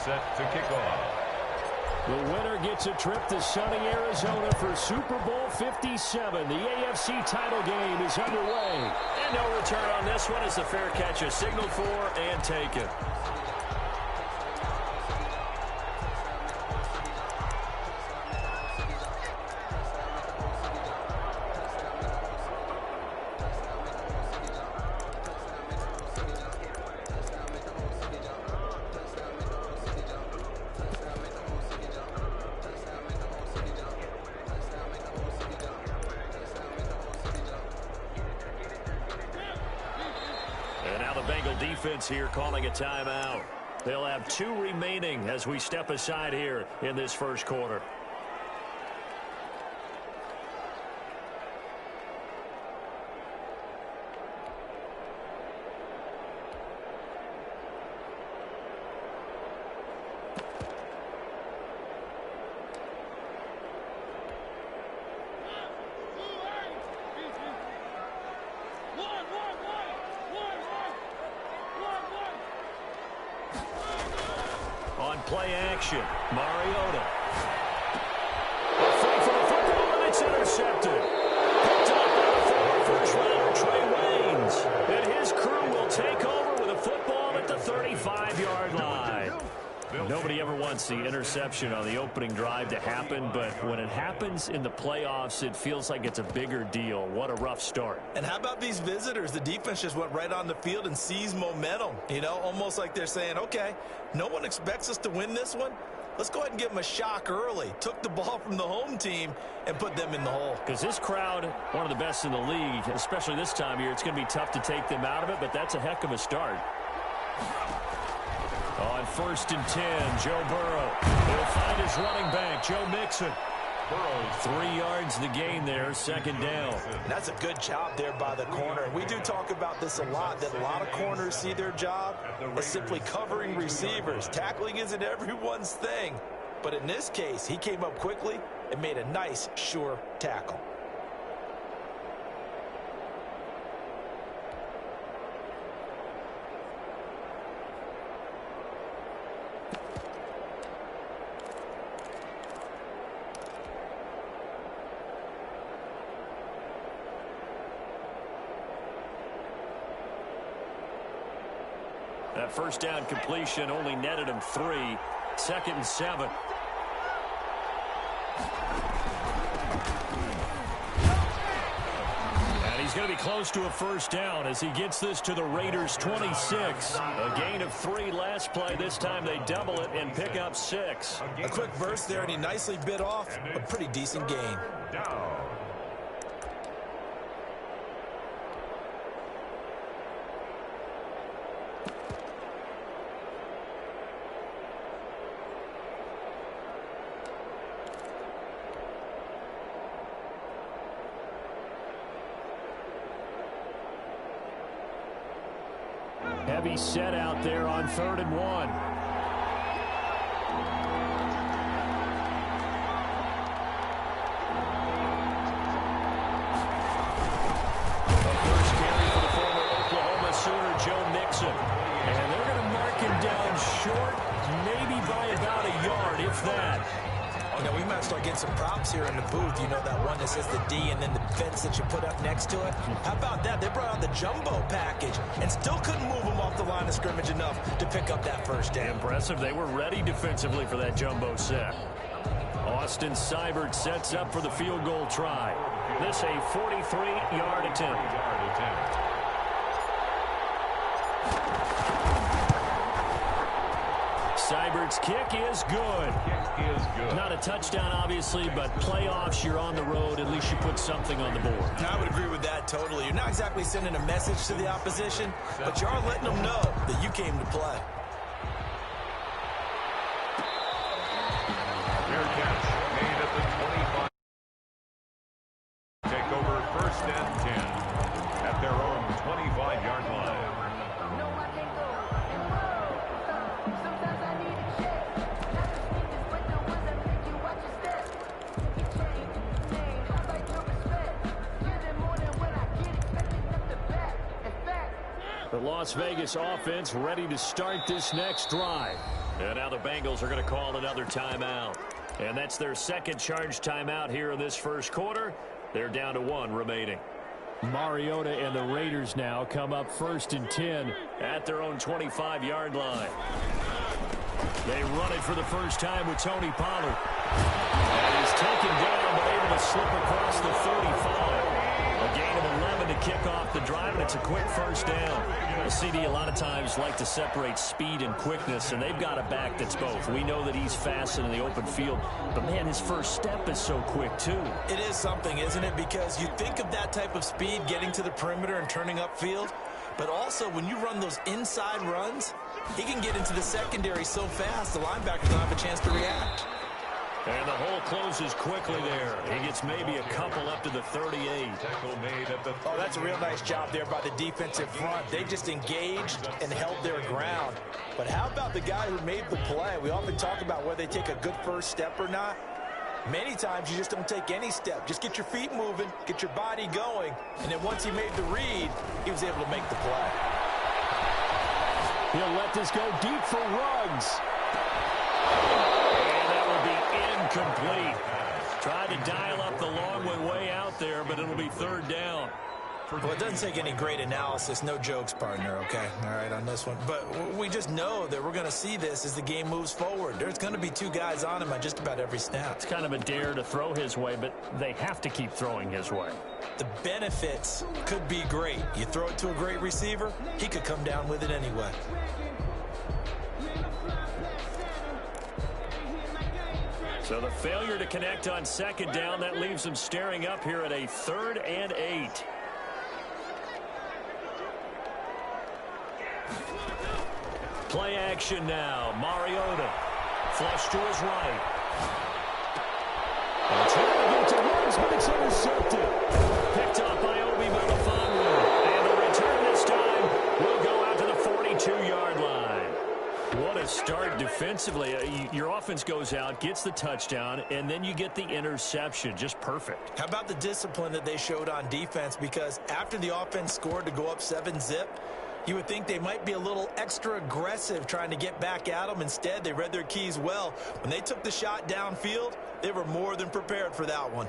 set to kick off. The winner gets a trip to sunny Arizona for Super Bowl 57. The AFC title game is underway. And no return on this one as the fair catch is signaled for and taken. Defense here calling a timeout. They'll have 2 remaining as we step aside here in this first quarter. Play action. Mariota. A fake for the football, and it's intercepted. Picked up by the former first-rounder Trey Waynes. And his crew will take over with a football at the 35-yard line. Nobody ever wants the interception on the opening drive to happen, but when it happens in the playoffs, it feels like it's a bigger deal. What a rough start. And how about these visitors? The defense just went right on the field and seized momentum. You know, almost like they're saying, okay, no one expects us to win this one. Let's go ahead and give them a shock early. Took the ball from the home team and put them in the hole. Because this crowd, one of the best in the league, especially this time of year, it's going to be tough to take them out of it, but that's a heck of a start. On 1st and 10, Joe Burrow. He'll find his running back, Joe Mixon. Burrow, 3 yards the gain there, 2nd down. And that's a good job there by the corner. And we do talk about this a lot, that a lot of corners see their job as simply covering receivers. Tackling isn't everyone's thing. But in this case, he came up quickly and made a nice, sure tackle. That first down completion only netted him 3. 2nd and 7. And he's going to be close to a first down as he gets this to the Raiders' 26. A gain of 3 last play. This time they double it and pick up 6. A quick burst there, and he nicely bit off a pretty decent gain. Heavy set out there on 3rd and 1. The first carry for the former Oklahoma Sooner, Joe Mixon. And they're going to mark him down short, maybe by about a yard, if that. Oh, now we might start getting some props here in the booth. You know that one that says the D and then the fence that you put up next to it? How about that? They brought out the jumbo package and still couldn't move them off the line of scrimmage enough to pick up that first down. Impressive. They were ready defensively for that jumbo set. Austin Seibert sets up for the field goal try. This a 43-yard attempt. Seibert's kick is good. Not a touchdown, obviously, but playoffs, you're on the road. At least you put something on the board. I would agree with that totally. You're not exactly sending a message to the opposition, but you are letting them know that you came to play. Fair catch made at the 25. Take over 1st and 10 at their own 25-yard line. The Las Vegas offense ready to start this next drive. And now the Bengals are going to call another timeout. And that's their second charge timeout here in this first quarter. They're down to 1 remaining. Mariota and the Raiders now come up 1st and 10 at their own 25-yard line. They run it for the first time with Tony Pollard. And he's taken down but able to slip across the 35. A gain of 11 to kick off the drive, and it's a quick first down. CD a lot of times like to separate speed and quickness, and they've got a back that's both. We know that he's fast in the open field, but, man, his first step is so quick, too. It is something, isn't it? Because you think of that type of speed getting to the perimeter and turning upfield, but also when you run those inside runs, he can get into the secondary so fast the linebackers don't have a chance to react. And the hole closes quickly there. He gets maybe a couple up to the 38. Oh, that's a real nice job there by the defensive front. They just engaged and held their ground. But how about the guy who made the play? We often talk about whether they take a good first step or not. Many times you just don't take any step. Just get your feet moving, get your body going, and then once he made the read, he was able to make the play. He'll let this go deep for Ruggs. Complete. Tried to dial up the long way out there, but it'll be 3rd down. Well, it doesn't take any great analysis. No jokes, partner, okay? All right, on this one. But we just know that we're going to see this as the game moves forward. There's going to be 2 guys on him on just about every snap. It's kind of a dare to throw his way, but they have to keep throwing his way. The benefits could be great. You throw it to a great receiver, he could come down with it anyway. So the failure to connect on 2nd down, that leaves them staring up here at a 3rd and 8. Play action now. Mariota. Flush to his right. And trying to get to Ruggs, but it's intercepted. Picked up by Obi Melifonwu. And the return this time will go out to the 42-yard line. What a start defensively. Your offense goes out, gets the touchdown, and then you get the interception. Just perfect. How about the discipline that they showed on defense? Because after the offense scored to go up 7-zip, you would think they might be a little extra aggressive trying to get back at them. Instead, they read their keys well. When they took the shot downfield, they were more than prepared for that one.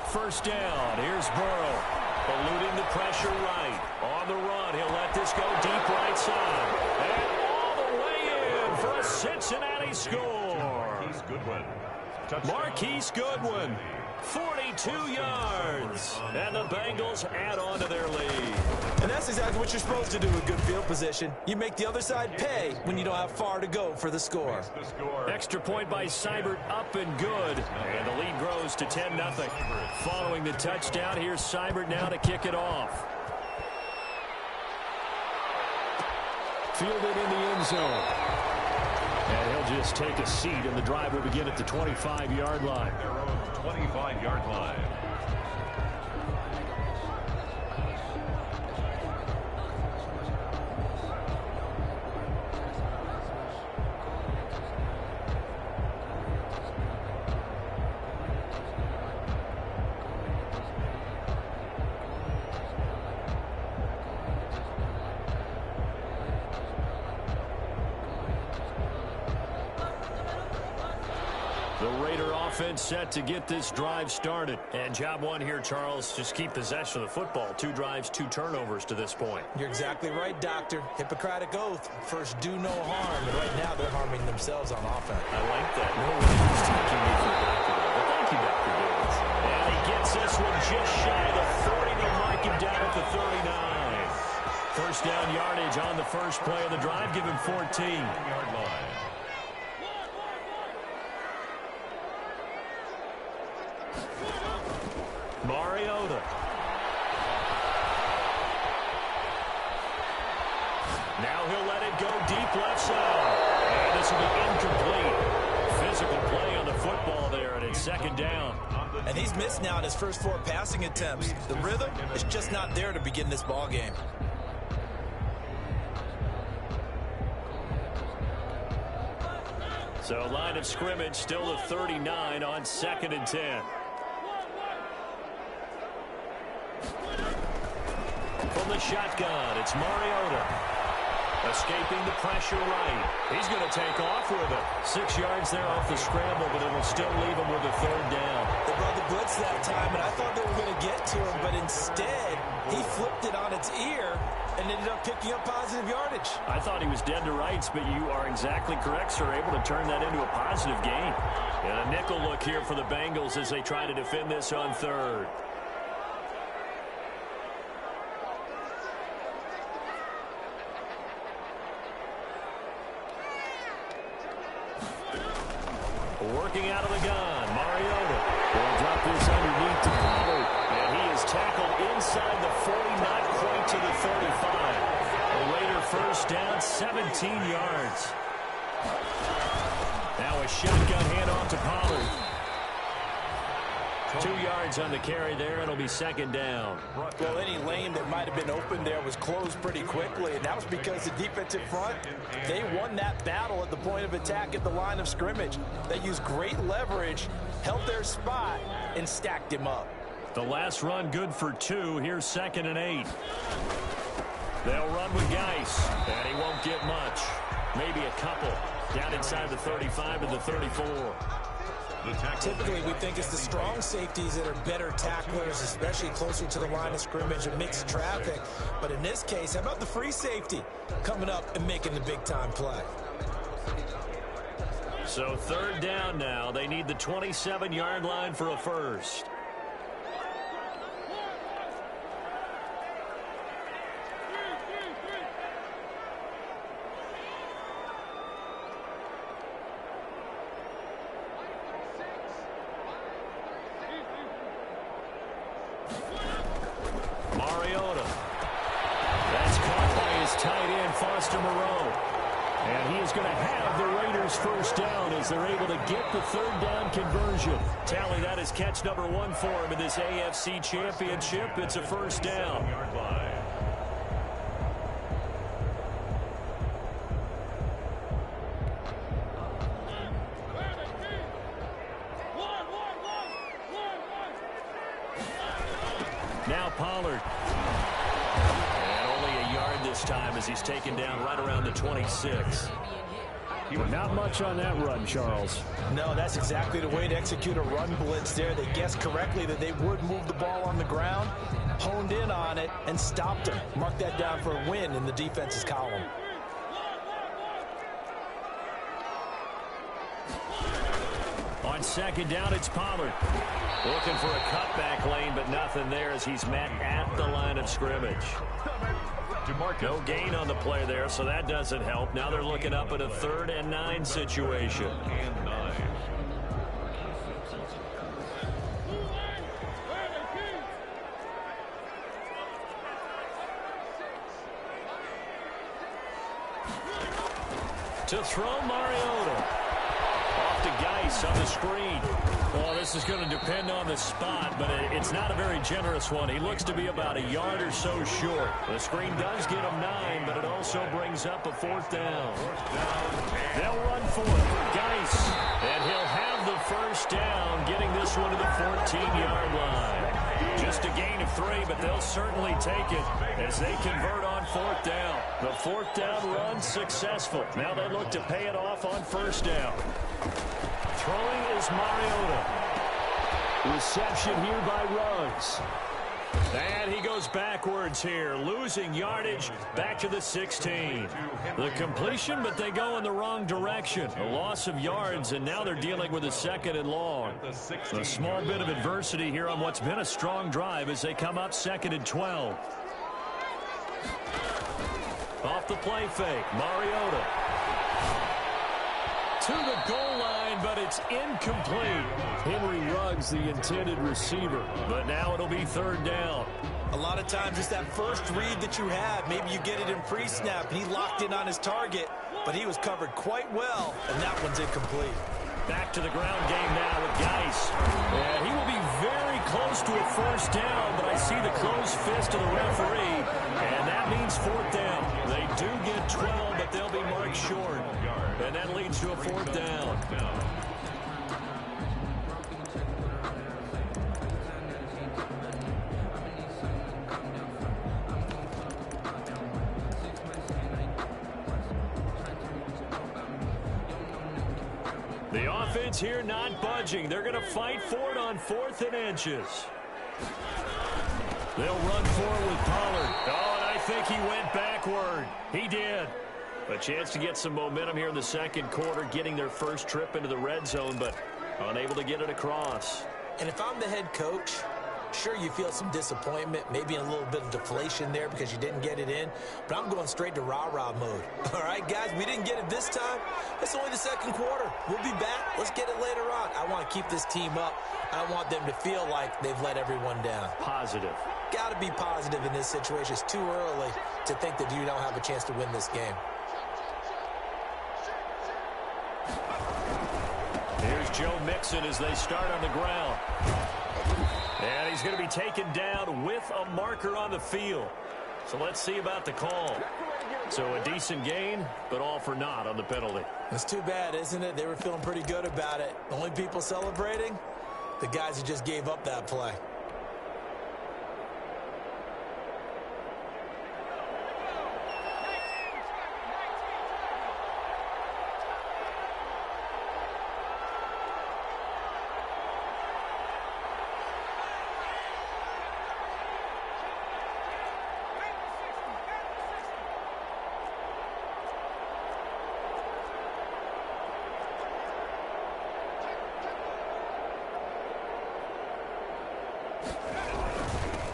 First down. Here's Burrow. Eluding the pressure right. On the run. He'll let this go deep right side. And all the way in for a Cincinnati score. Marquise Goodwin. 42 yards. And the Bengals add on to their lead. And that's exactly what you're supposed to do with good field position. You make the other side pay when you don't have far to go for the score. Extra point by Seibert, up and good. And the lead grows to 10-0. Following the touchdown, here's Seibert now to kick it off. Fielded in the end zone. And he'll just take a seat, and the drive will begin at the 25-yard line. Their own 25-yard line. Offense set to get this drive started. And job one here, Charles, just keep possession of the football. 2 drives, 2 turnovers to this point. You're exactly right, Doctor. Hippocratic oath. First, do no harm. And right now, they're harming themselves on offense. I like that. No one is taking me for granted. But thank you, Dr. Davis. And he gets this one just shy of the 40. They'll mark him down at the 39. First down yardage on the first play of the drive. Give him 14. Yard line. Mariota. Now he'll let it go deep left side. And this will be incomplete. Physical play on the football there, and it's 2nd down. And he's missed now in his first 4 passing attempts. The rhythm is just not there to begin this ball game. So line of scrimmage still to 39 on 2nd and 10. From the shotgun, it's Mariota. Escaping the pressure right. He's going to take off with it. 6 yards there off the scramble, but it'll still leave him with a 3rd down. They brought the blitz that time, and I thought they were going to get to him, but instead, he flipped it on its ear and ended up picking up positive yardage. I thought he was dead to rights, but you are exactly correct, sir. Able to turn that into a positive gain. And a nickel look here for the Bengals as they try to defend this on 3rd. Working out of the gun, Mariota will drop this underneath to Pollard, and he is tackled inside the 40, not quite to the 35. A Raider 1st down, 17 yards. Now a shotgun handoff to Pollard. 2 yards on the carry there. It'll be 2nd down. Well, any lane that might have been open there was closed pretty quickly, and that was because the defensive front, they won that battle at the point of attack at the line of scrimmage. They used great leverage, held their spot, and stacked him up. The last run good for 2. Here's 2nd and 8. They'll run with Geis, and he won't get much. Maybe a couple. Down inside the 35 to the 34. Typically, we think it's the strong safeties that are better tacklers, especially closer to the line of scrimmage and mixed traffic. But in this case, how about the free safety coming up and making the big-time play? So 3rd down now. They need the 27-yard line for a 1st. And he is going to have the Raiders 1st down as they're able to get the 3rd down conversion. Tally, that is catch number 1 for him in this AFC Championship. It's a 1st down. Now Pollard. This time as he's taken down right around the 26. Not much on that run, Charles. No, that's exactly the way to execute a run blitz there. They guessed correctly that they would move the ball on the ground, honed in on it, and stopped him. Mark that down for a win in the defense's column. On 2nd down, it's Pollard. Looking for a cutback lane, but nothing there as he's met at the line of scrimmage. No gain on the play there, so that doesn't help. Now they're looking up at a 3rd and 9 situation. To throw, Mariota. Off to Geis on the screen. Well, this is going to depend on the spot, but it's not a very generous one. He looks to be about a yard or so short. The screen does get him 9, but it also brings up a 4th down. They'll run for it. Geis, and he'll have the 1st down, getting this one to the 14-yard line. Just a gain of 3, but they'll certainly take it as they convert on 4th down. The 4th down run successful. Now they look to pay it off on 1st down. Throwing is Mariota. Reception here by Ruggs. And he goes backwards here, losing yardage back to the 16. The completion, but they go in the wrong direction. A loss of yards, and now they're dealing with a 2nd and long. A small bit of adversity here on what's been a strong drive as they come up 2nd and 12. Off the play fake, Mariota. To the goal line, but it's incomplete. Henry Ruggs, the intended receiver, but now it'll be 3rd down. A lot of times it's that first read that you have. Maybe you get it in pre-snap. He locked in on his target, but he was covered quite well, and that one's incomplete. Back to the ground game now with Geis. And he will be very close to a 1st down, but I see the closed fist of the referee, and that means 4th down. They do get 12, but they'll be marked short. And that leads to a 4th down. The offense here not budging. They're going to fight for it on 4th and inches. They'll run forward with Pollard. Oh, and I think he went backward. He did. A chance to get some momentum here in the second quarter, getting their first trip into the red zone, but unable to get it across. And if I'm the head coach, sure, you feel some disappointment, maybe a little bit of deflation there because you didn't get it in, but I'm going straight to rah-rah mode. All right, guys, we didn't get it this time. It's only the second quarter. We'll be back. Let's get it later on. I want to keep this team up. I don't want them to feel like they've let everyone down. Positive. Got to be positive in this situation. It's too early to think that you don't have a chance to win this game. Here's Joe Mixon as they start on the ground. And he's going to be taken down with a marker on the field. So let's see about the call. So a decent gain, but all for naught on the penalty. It's too bad, isn't it? They were feeling pretty good about it. The only people celebrating, the guys who just gave up that play.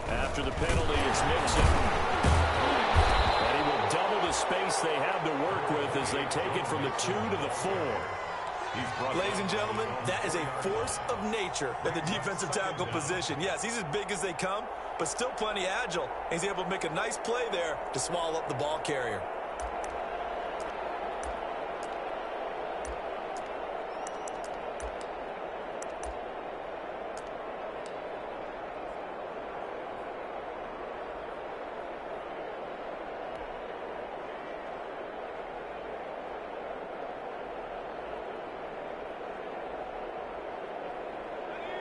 After the penalty, it's Mixon. And he will double the space they have to work with as they take it from the 2 to the 4. Ladies and gentlemen, that is a force of nature in the defensive tackle position. Yes, he's as big as they come, but still plenty agile. He's able to make a nice play there to swallow up the ball carrier.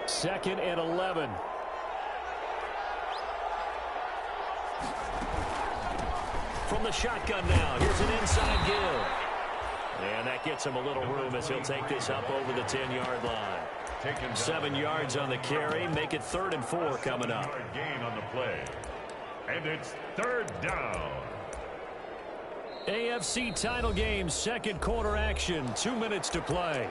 Second and 11. From the shotgun now, here's an inside give. And that gets him a little room as he'll take this up over the 10-yard line. 7 yards on the carry, make it 3rd and 4 coming up. Gain on the play. And it's 3rd down. AFC title game, second quarter action, 2 minutes to play.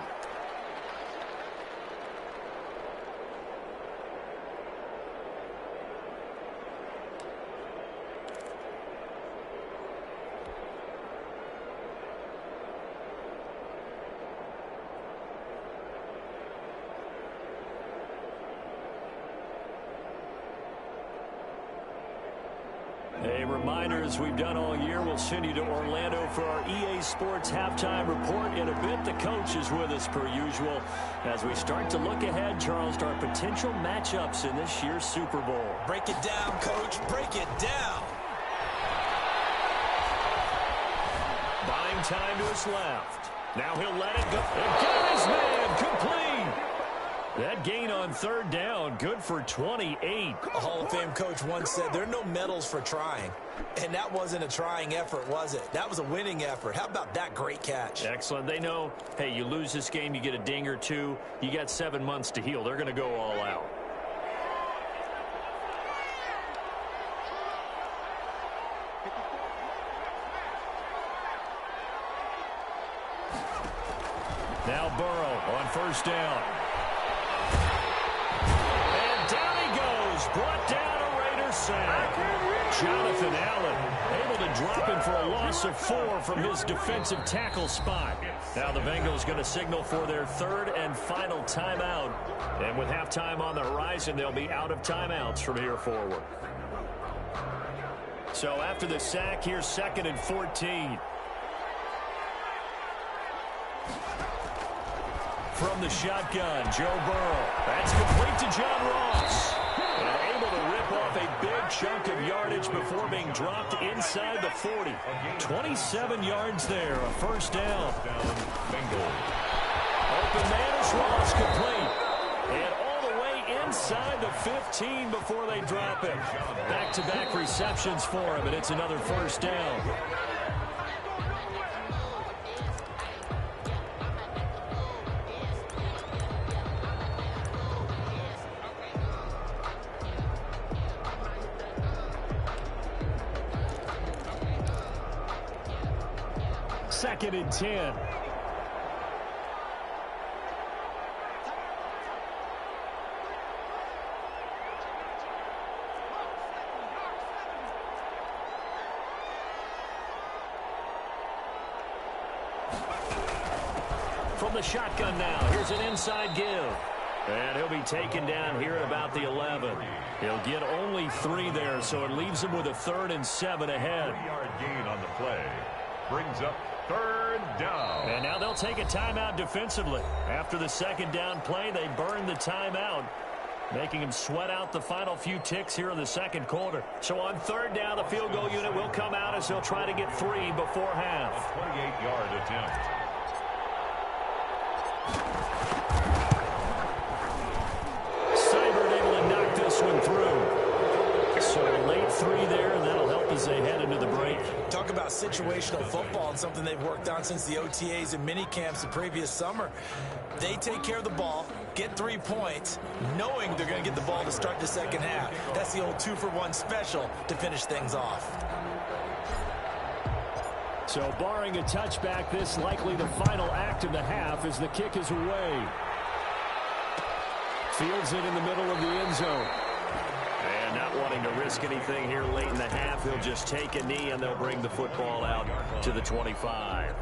Hey, reminders we've done all year. We'll send you to Orlando for our EA Sports halftime report. In a bit, the coach is with us per usual as we start to look ahead, Charles, to our potential matchups in this year's Super Bowl. Break it down, Coach. Break it down. Buying time to his left. Now he'll let it go. And got his man complete. That gain on 3rd down, good for 28. A Hall of Fame coach once said there are no medals for trying. And that wasn't a trying effort, was it? That was a winning effort. How about that great catch? Excellent. They know, hey, you lose this game, you get a ding or two. You got 7 months to heal. They're going to go all out. Now Burrow on 1st down. Brought down a Raider sack. Jonathan Allen able to drop him for a loss of 4 from his defensive tackle spot. Now the Bengals going to signal for their 3rd and final timeout. And with halftime on the horizon, they'll be out of timeouts from here forward. So after the sack, here's 2nd and 14. From the shotgun, Joe Burrow. That's complete to John Ross. And able to rip off a a big chunk of yardage before being dropped inside the 40. 27 yards there, a first down. Open man is lost, complete. And all the way inside the 15 before they drop it. Back-to-back receptions for him, and it's another first down. Second and 10. From the shotgun now, here's an inside give. And he'll be taken down here at about the 11. He'll get only 3 there, so it leaves him with a 3rd and 7 ahead. 3-yard gain on the play. Brings up 3rd down. And now they'll take a timeout defensively. After the second down play, they burn the timeout, making him sweat out the final few ticks here in the second quarter. So on 3rd down, the field goal unit will come out as they'll try to get 3 before half. A 28-yard attempt. Seibert able to knock this one through. So a late 3 there, and that'll help as they head into the break. Talk about situational football and something they've worked on since the OTAs and mini camps the previous summer. They take care of the ball, get 3 points, knowing they're going to get the ball to start the second half. That's the old 2-for-1 special to finish things off. So barring a touchback, this likely the final act of the half as the kick is away. Fields it in the middle of the end zone. And not wanting to risk anything here late in the half, he'll just take a knee and they'll bring the football out to the 25.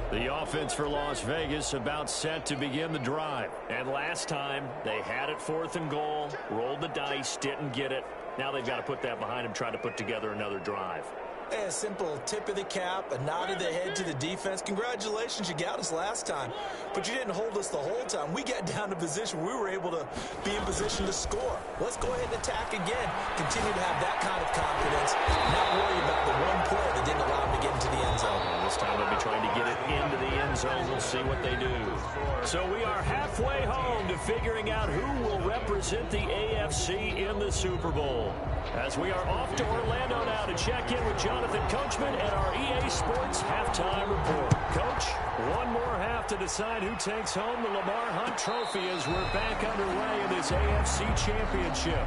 The offense for Las Vegas about set to begin the drive. And last time, they had it 4th and goal, rolled the dice, didn't get it. Now they've got to put that behind them, try to put together another drive. A simple tip of the cap, a nod of the head to the defense. Congratulations, you got us last time. But you didn't hold us the whole time. We got down to position. We were able to be in position to score. Let's go ahead and attack again. Continue to have that kind of confidence. Not worry about the one play that didn't allow them to get into the end zone. And this time they'll be trying to get it into the end zone. We'll see what they do. So we are halfway home to figuring out who will represent the AFC in the Super Bowl. As we are off to Orlando now to check in with Jonathan Coachman and our EA Sports halftime report. Coach, one more half to decide who takes home the Lamar Hunt Trophy as we're back underway in this AFC Championship.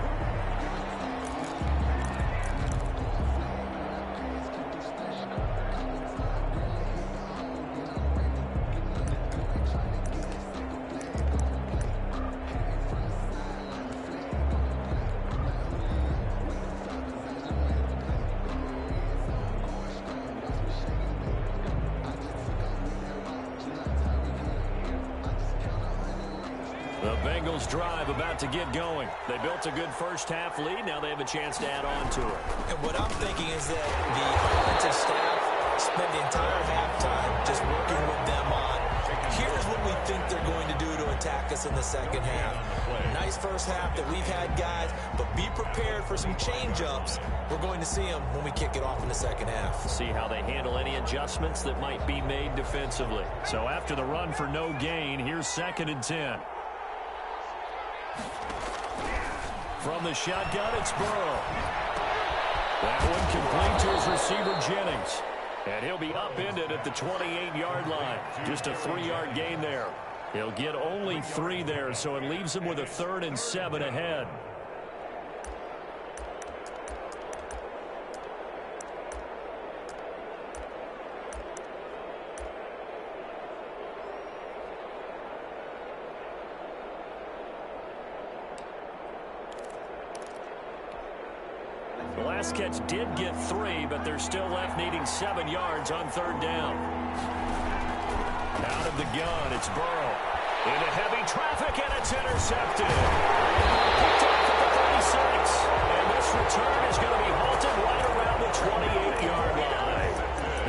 The Bengals drive about to get going. They built a good first-half lead. Now they have a chance to add on to it. And what I'm thinking is that the offensive staff spent the entire halftime just working with them on, here's what we think they're going to do to attack us in the second half. Nice first half that we've had, guys, but be prepared for some change-ups. We're going to see them when we kick it off in the second half. See how they handle any adjustments that might be made defensively. So after the run for no gain, here's 2nd and 10. From the shotgun, it's Burrow. That one complete to his receiver, Jennings. And he'll be upended at the 28-yard line. Just a 3-yard gain there. He'll get only 3 there, so it leaves him with a 3rd and 7 ahead. The last catch did get 3, but they're still left needing 7 yards on 3rd down. Out of the gun, it's Burrow. Into heavy traffic, and it's intercepted. Picked off at the 36. And this return is going to be halted right around the 28-yard line.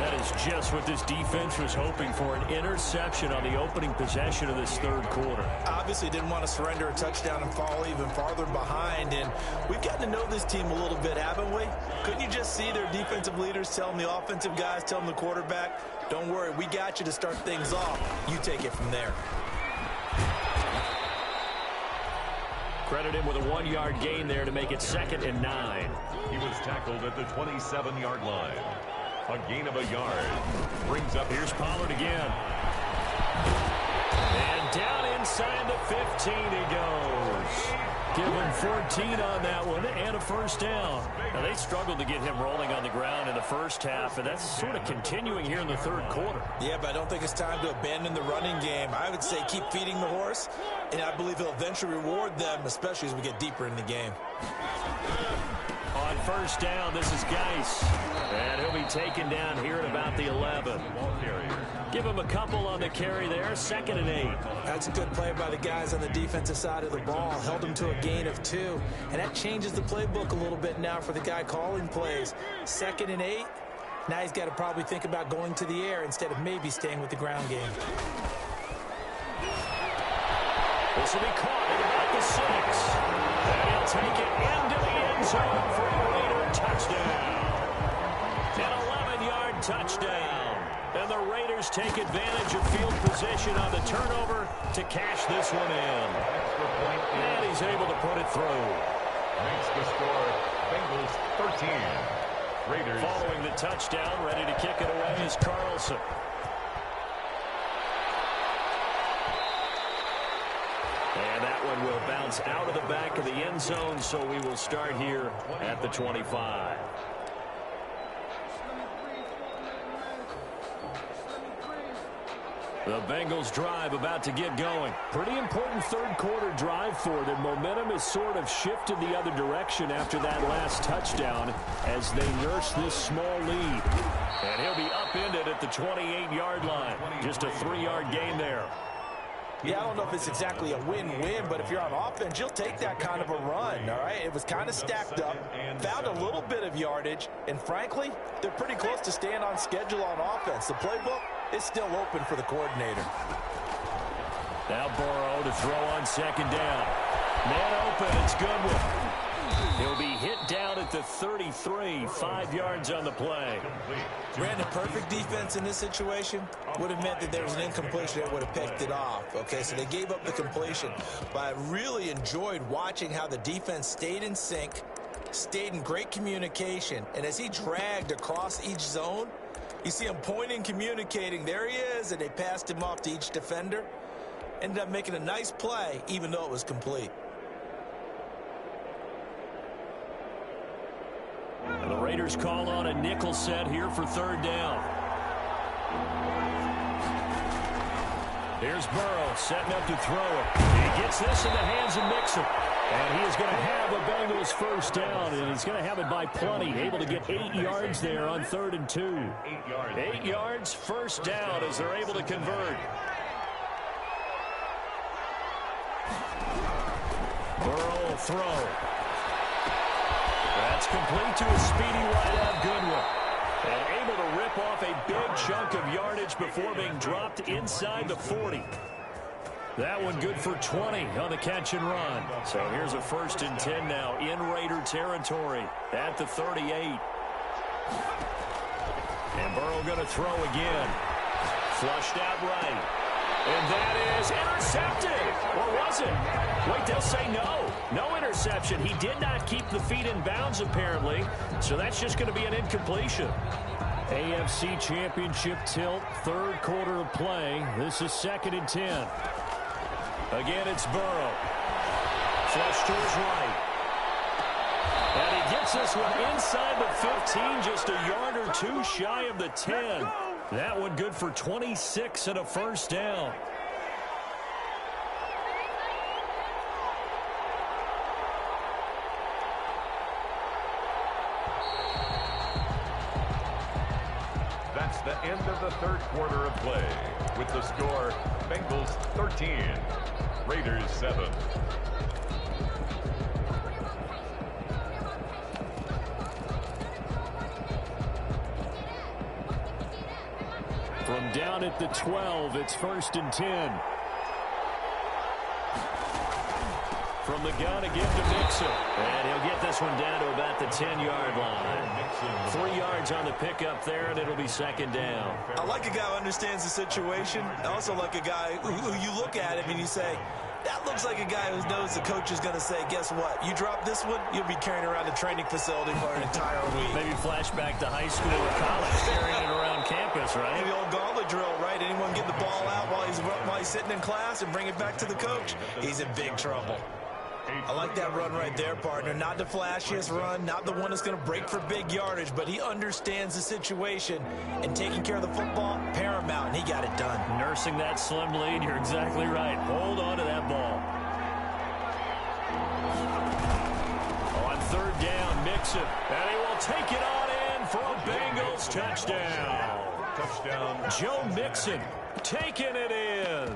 That is just what this defense was hoping for, an interception on the opening possession of this third quarter. Obviously didn't want to surrender a touchdown and fall even farther behind, and we've gotten to know this team a little bit, haven't we? Couldn't you just see their defensive leaders telling the offensive guys, telling the quarterback, don't worry, we got you to start things off. You take it from there. Credit him with a 1-yard gain there to make it 2nd and 9. He was tackled at the 27-yard line. A gain of a yard. Brings up. Here's Pollard again. And down inside the 15 he goes. Give him 14 on that one and a first down. Now, they struggled to get him rolling on the ground in the first half, and that's sort of continuing here in the third quarter. Yeah, but I don't think it's time to abandon the running game. I would say keep feeding the horse, and I believe he'll eventually reward them, especially as we get deeper in the game. On first down, this is Geis. And he'll be taken down here at about the 11. Give him a couple on the carry there, 2nd and 8. That's a good play by the guys on the defensive side of the ball. Held him to a gain of 2. And that changes the playbook a little bit now for the guy calling plays. 2nd and 8. Now he's got to probably think about going to the air instead of maybe staying with the ground game. This will be caught at about the 6. And he'll take it into the end zone for a Raider touchdown. An 11-yard touchdown. And the Raiders take advantage of field position on the turnover to cash this one in. And he's able to put it through. Makes the score. Bengals 13. Raiders. Following the touchdown, ready to kick it away is Carlson. And that one will bounce out of the back of the end zone, so we will start here at the 25. The Bengals drive about to get going. Pretty important third quarter drive for them. Momentum has sort of shifted the other direction after that last touchdown as they nurse this small lead. And he'll be upended at the 28-yard line. Just a 3-yard gain there. Yeah, I don't know if it's exactly a win-win, but if you're on offense, you'll take that kind of a run, all right? It was kind of stacked up, found a little bit of yardage, and frankly, they're pretty close to staying on schedule on offense. The playbook is still open for the coordinator. Now Burrow to throw on 2nd down. Man open, it's Goodwin. He'll be hit down at the 33, 5 yards on the play. Brandon, perfect defense in this situation would have meant that there was an incompletion that would have picked it off. Okay, so they gave up the completion. But I really enjoyed watching how the defense stayed in sync, stayed in great communication. And as he dragged across each zone, you see him pointing, communicating. There he is, and they passed him off to each defender. Ended up making a nice play, even though it was complete. And the Raiders call on a nickel set here for 3rd down. Here's Burrow setting up to throw it. He gets this in the hands of Mixon. And he is going to have a Bengals first down, and he's going to have it by plenty. Able to get 8 yards there on 3rd and 2. 8 yards, first down as they're able to convert. Burrow will throw. That's complete to a speedy wideout Goodwin. And able to rip off a big chunk of yardage before being dropped inside the 40. That one good for 20 on the catch and run. So here's a 1st and 10 now in Raider territory at the 38. And Burrow going to throw again. Flushed out right. And that is intercepted. Or was it? Wait, they'll say no. No interception. He did not keep the feet in bounds, apparently. So that's just going to be an incompletion. AFC Championship tilt, 3rd quarter of play. This is 2nd and 10. Again, it's Burrow. Flush to his right. And he gets this one inside the 15, just a yard or 2 shy of the 10. That one good for 26 and a first down. That's the end of the 3rd quarter of play. With the score, Bengals 13, Raiders 7. From down at the 12, it's 1st and 10. From the gun again to Mixon. And he'll get this one down to about the 10-yard line. 3 yards on the pickup there, and it'll be 2nd down. I like a guy who understands the situation. I also like a guy who you look at him and you say, that looks like a guy who knows the coach is going to say, guess what? You drop this one, you'll be carrying around the training facility for an entire week. Maybe flashback to high school or college, carrying it around campus, right? The old gauntlet drill, right? Anyone get the ball out while he's sitting in class and bring it back to the coach? He's in big trouble. I like that run right there, partner. Not the flashiest run, not the one that's going to break for big yardage, but he understands the situation, and taking care of the football, paramount, and he got it done. Nursing that slim lead, you're exactly right. Hold on to that ball. On 3rd down, Mixon, and he will take it on in for a Bengals touchdown. Touchdown. Joe Mixon taking it in,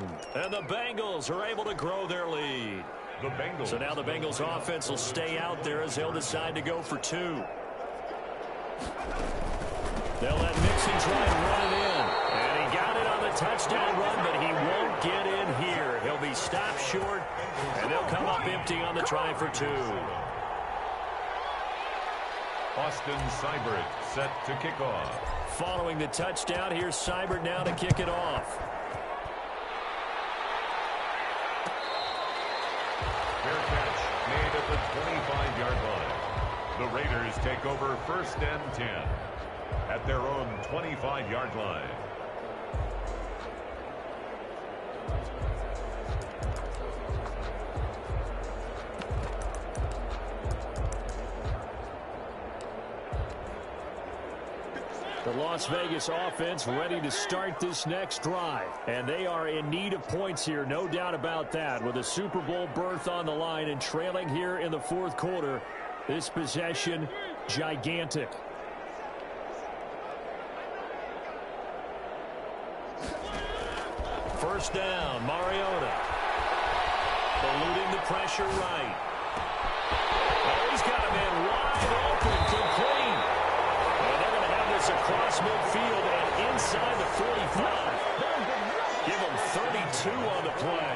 and the Bengals are able to grow their lead. The Bengals. So now the Bengals offense will stay out there as they'll decide to go for 2. They'll let Mixon try and run it in. And he got it on the touchdown run, but he won't get in here. He'll be stopped short, and they'll come up empty on the try for 2. Austin Seibert set to kick off. Following the touchdown, here's Seibert now to kick it off. Fair catch made at the 25-yard line. The Raiders take over 1st and 10 at their own 25-yard line. The Las Vegas offense ready to start this next drive. And they are in need of points here, no doubt about that. With a Super Bowl berth on the line and trailing here in the 4th quarter, this possession, gigantic. First down, Mariota. Eluding the pressure right. Oh, he's got a man wide open, complete. And they're going to have this across midfield and inside the 45. Give him 32 on the play.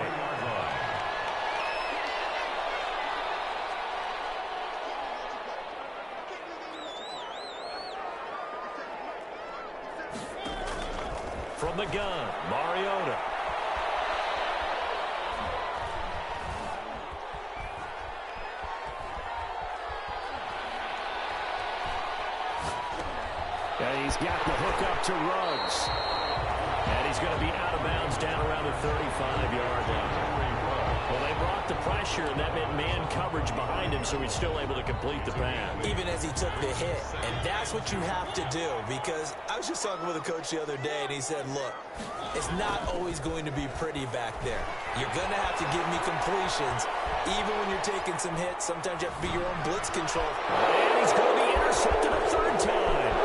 From the gun, Mariota. And he's got the hook up to Ruggs. And he's going to be out of bounds down around the 35-yard line. Well, they brought the pressure, and that meant man coverage behind him, so he's still able to complete the pass. Even as he took the hit. And that's what you have to do, because I was just talking with a coach the other day, and he said, look, it's not always going to be pretty back there. You're going to have to give me completions. Even when you're taking some hits, sometimes you have to be your own blitz control. And he's going to be intercepted a 3rd time.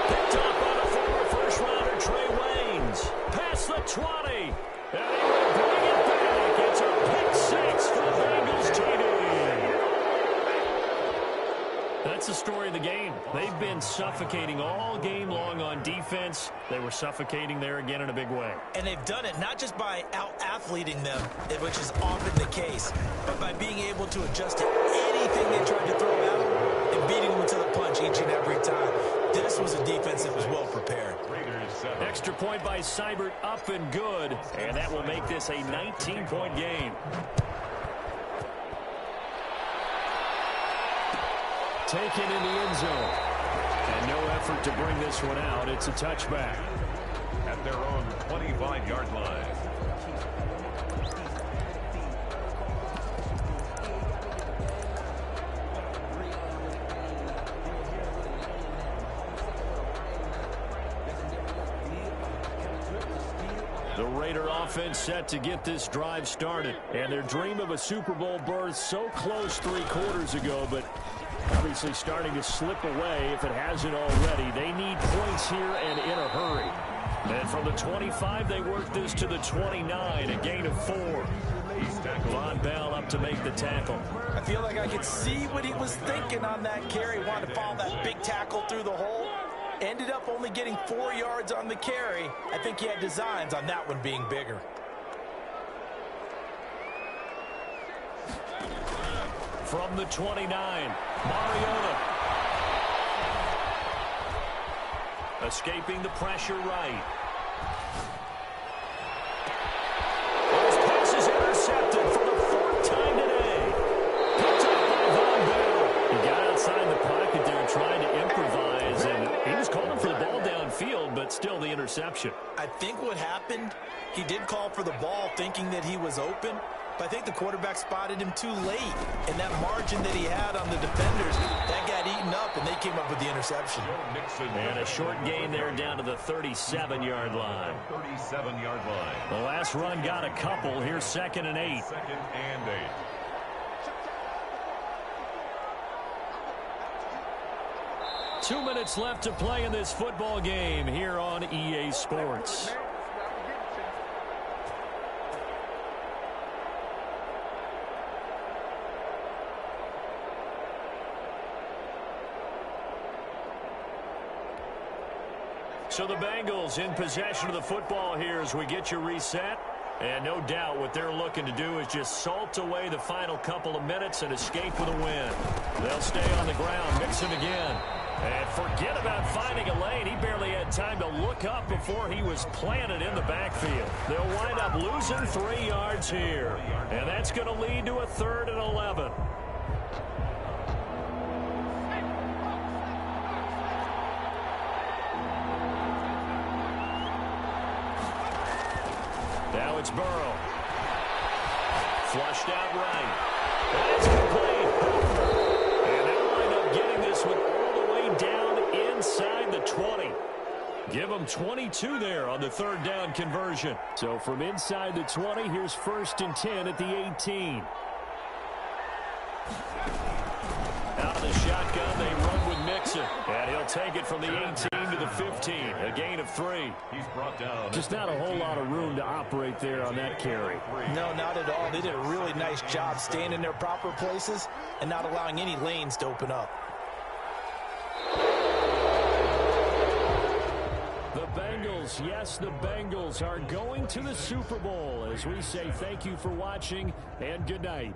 Picked up on a former first-rounder, Trey Waynes. Past the 20. And he will bring it back. It's a pick 6 for the Bengals TD. That's the story of the game. They've been suffocating all game long on defense. They were suffocating there again in a big way. And they've done it not just by out-athleting them, which is often the case, but by being able to adjust to anything they tried to throw at them and beating them to the punch each and every time. This was a defense that was well prepared. Extra point by Seibert, up and good, and that will make this a 19-point game. Taken in the end zone. And no effort to bring this one out. It's a touchback. At their own 25-yard line. The Raider offense set to get this drive started. And their dream of a Super Bowl berth so close 3 quarters ago, but obviously starting to slip away if it hasn't already. They need points here and in a hurry. And from the 25, they work this to the 29, a gain of 4. Von Bell up to make the tackle. I feel like I could see what he was thinking on that carry. Wanted to follow that big tackle through the hole. Ended up only getting 4 yards on the carry. I think he had designs on that one being bigger. From the 29, Mariota. Escaping the pressure right. His pass is intercepted for the 4th time today. Picked up by Von Bell. He got outside the pocket there trying to improvise, and he was calling for the ball downfield, but still the interception. I think what happened, he did call for the ball thinking that he was open, but I think the quarterback spotted him too late. And that margin that he had on the defenders, that got eaten up, and they came up with the interception. And a short gain there down to the 37-yard line. 37-yard line. The last run got a couple. Here's 2nd and 8. 2nd and 8. Two minutes left to play in this football game here on EA Sports. So the Bengals in possession of the football here as we get you reset. And no doubt what they're looking to do is just salt away the final couple of minutes and escape with a win. They'll stay on the ground, mix it again. And forget about finding a lane. He barely had time to look up before he was planted in the backfield. They'll wind up losing 3 yards here. And that's going to lead to a 3rd and 11. Now it's Burrow. Flushed out right. That's complete. And they'll wind up getting this one all the way down inside the 20. Give them 22 there on the 3rd down conversion. So from inside the 20, here's 1st and 10 at the 18. Out of the shotgun, they run with Mixon. And he'll take it from the 18 to the 15. A gain of 3. He's brought down. Just not a whole lot of room to operate there on that carry. No, not at all. They did a really nice job staying in their proper places and not allowing any lanes to open up. The Bengals, yes, the Bengals are going to the Super Bowl as we say thank you for watching and good night.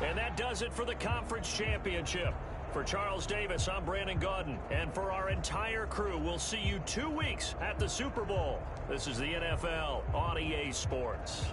And that does it for the conference championship. For Charles Davis, I'm Brandon Gaudin. And for our entire crew, we'll see you 2 weeks at the Super Bowl. This is the NFL on EA Sports.